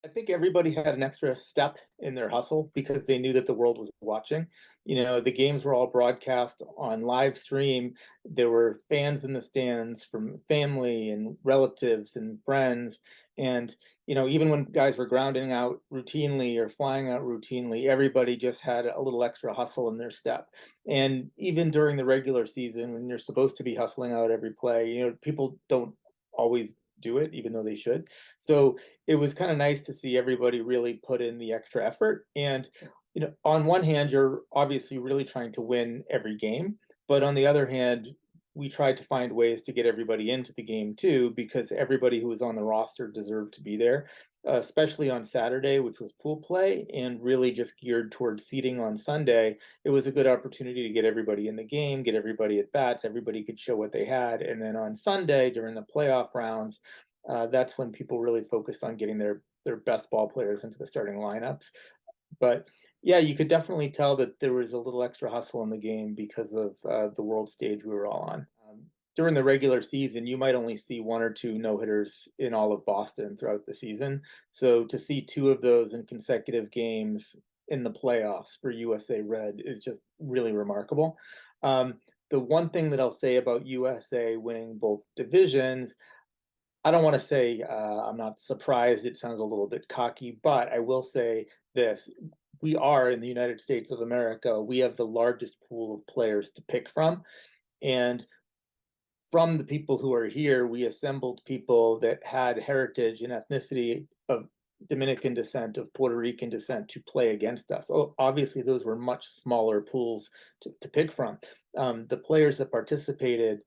I think everybody had an extra step in their hustle because they knew that the world was watching. The games were all broadcast on live stream. There were fans in the stands from family and relatives and friends. And, even when guys were grounding out routinely or flying out routinely, everybody just had a little extra hustle in their step. And even during the regular season, when you're supposed to be hustling out every play, people don't always do it, even though they should. So it was kind of nice to see everybody really put in the extra effort. And, on one hand, you're obviously really trying to win every game. But on the other hand, we tried to find ways to get everybody into the game too, because everybody who was on the roster deserved to be there, especially on Saturday, which was pool play, and really just geared towards seating on Sunday. It was a good opportunity to get everybody in the game, get everybody at bats, everybody could show what they had. And then on Sunday, during the playoff rounds, that's when people really focused on getting their best ball players into the starting lineups. But yeah, you could definitely tell that there was a little extra hustle in the game because of the world stage we were all on. During the regular season, you might only see one or two no hitters in all of Boston throughout the season. So to see two of those in consecutive games in the playoffs for USA Red is just really remarkable. The one thing that I'll say about USA winning both divisions, I don't want to say I'm not surprised. It sounds a little bit cocky, but I will say this. We are in the United States of America. We have the largest pool of players to pick from. And from the people who are here, we assembled people that had heritage and ethnicity of Dominican descent, of Puerto Rican descent to play against us. Oh, obviously, those were much smaller pools to pick from. The players that participated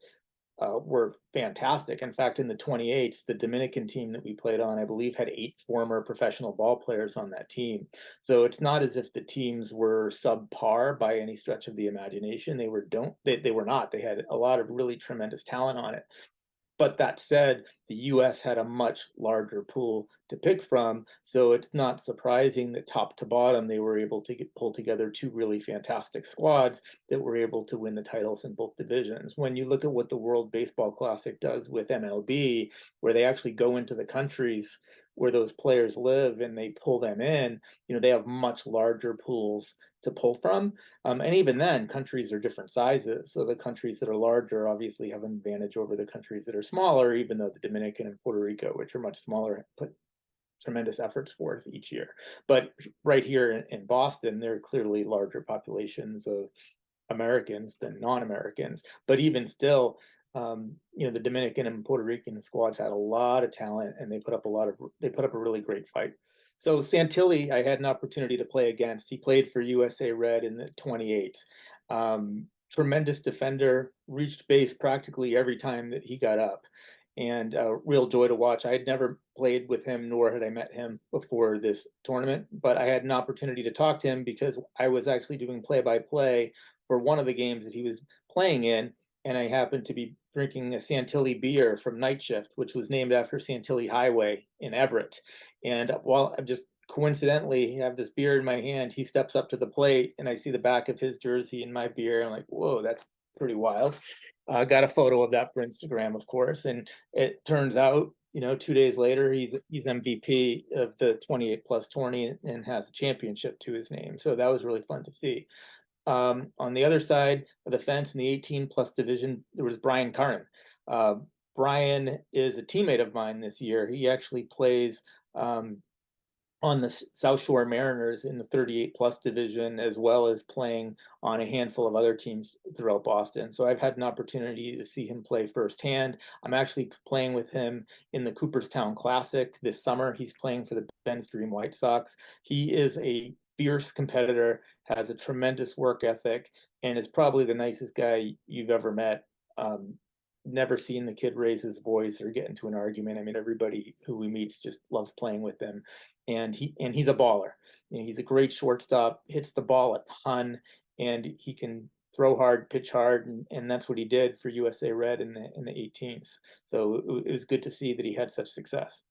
were fantastic. In fact, in the 28s, the Dominican team that we played on, I believe, had 8 former professional ball players on that team. So it's not as if the teams were subpar by any stretch of the imagination. They were not. They had a lot of really tremendous talent on it. But that said, the US had a much larger pool to pick from, so it's not surprising that top to bottom they were able to pull together two really fantastic squads that were able to win the titles in both divisions. When you look at what the World Baseball Classic does with MLB, where they actually go into the countries where those players live and they pull them in, they have much larger pools to pull from. And even then, countries are different sizes. So the countries that are larger obviously have an advantage over the countries that are smaller, even though the Dominican and Puerto Rico, which are much smaller, put tremendous efforts forth each year. But right here in Boston, there are clearly larger populations of Americans than non-Americans. But even still, the Dominican and Puerto Rican squads had a lot of talent, and they put up a really great fight. So Santilli, I had an opportunity to play against. He played for USA Red in the 28. Tremendous defender, reached base practically every time that he got up, and a real joy to watch. I had never played with him, nor had I met him before this tournament, but I had an opportunity to talk to him because I was actually doing play-by-play for one of the games that he was playing in, and I happened to be drinking a Santilli beer from Night Shift, which was named after Santilli Highway in Everett. And while I'm just coincidentally have this beer in my hand, he steps up to the plate, and I see the back of his jersey in my beer. I'm like, whoa, that's pretty wild. Got a photo of that for Instagram, of course, and it turns out, 2 days later, he's MVP of the 28 plus tourney and has a championship to his name. So that was really fun to see. On the other side of the fence in the 18 plus division, there was Brian Curran. Uh, Brian is a teammate of mine this year. He actually plays on the South Shore Mariners in the 38 plus division, as well as playing on a handful of other teams throughout Boston. So I've had an opportunity to see him play firsthand. I'm actually playing with him in the Cooperstown Classic this summer. He's playing for the Bend Stream White Sox. He is a fierce competitor, has a tremendous work ethic, and is probably the nicest guy you've ever met. Never seen the kid raise his voice or get into an argument. I mean, everybody who he meets just loves playing with him, and he's a baller. He's a great shortstop, hits the ball a ton, and he can throw hard, pitch hard, and that's what he did for USA Red in the 18s. So it was good to see that he had such success.